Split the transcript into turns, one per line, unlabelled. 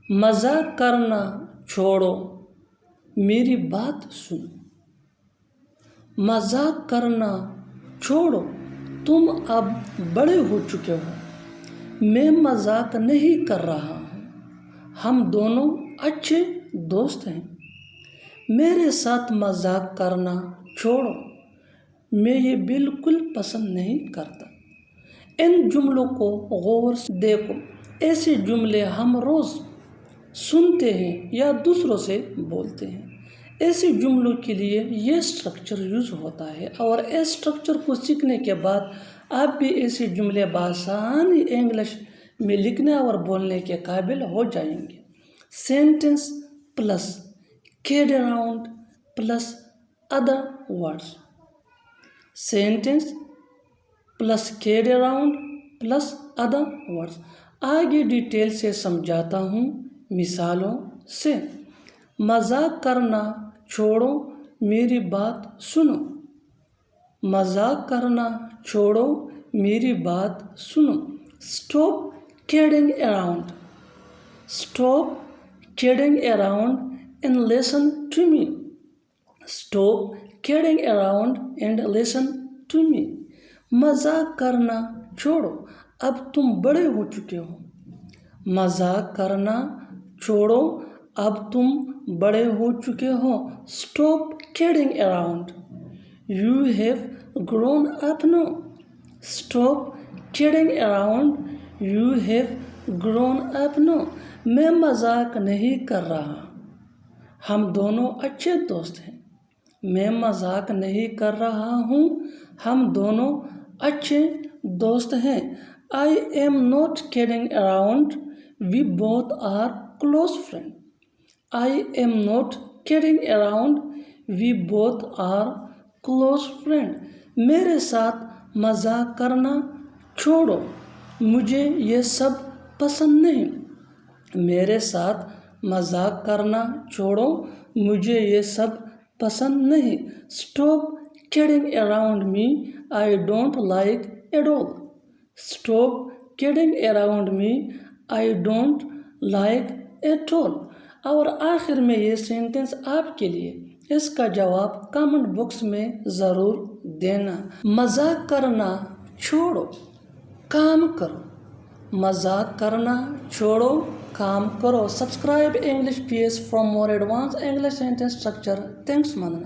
मजाक करना छोड़ो, मेरी बात सुनो। मजाक करना छोड़ो, तुम अब बड़े हो चुके हो। मैं मजाक नहीं कर रहा हूँ, हम दोनों अच्छे दोस्त हैं। मेरे साथ मजाक करना छोड़ो, मैं ये बिल्कुल पसंद नहीं करता। इन जुमलों को गौर से देखो। ऐसे जुमले हम रोज़ सुनते हैं या दूसरों से बोलते हैं। ऐसे जुमलों के लिए ये स्ट्रक्चर यूज़ होता है और इस स्ट्रक्चर को सीखने के बाद आप भी ऐसे जुमले बआसानी इंग्लिश में लिखने और बोलने के काबिल हो जाएंगे। Sentence plus cad around plus other words. Sentence plus cad around plus other words. आगे डिटेल से समझाता हूँ मिसालों से। मजाक करना छोड़ो, मेरी बात सुनो। मजाक करना छोड़ो, मेरी बात सुनो। Stop kidding around. Stop kidding around and listen to me. Stop kidding around and listen to me. मजाक करना छोड़ो, अब तुम बड़े हो चुके हो। मजाक करना छोड़ो, अब तुम बड़े हो चुके हो। Stop kidding around. You have grown up now. Stop kidding around. You have grown up now. मैं मजाक नहीं कर रहा, हम दोनों अच्छे दोस्त हैं। मैं मजाक नहीं कर रहा हूँ, हम दोनों अच्छे दोस्त हैं। I am not kidding around. We both are close friends. I am not kidding around. We both are close friends. मेरे साथ मजाक करना छोड़ो, मुझे ये सब पसंद नहीं। मेरे साथ मजाक करना छोड़ो, मुझे ये सब पसंद नहीं। Stop kidding around me. I don't like it all. Stop kidding around me. I don't like it all. और आखिर में ये सेंटेंस आपके लिए। इसका जवाब कमेंट बॉक्स में ज़रूर देना। मजाक करना छोड़ो, काम करो। मजाक करना छोड़ो, काम करो। Subscribe English PS for more advanced English sentence structure. Thanks, Manana.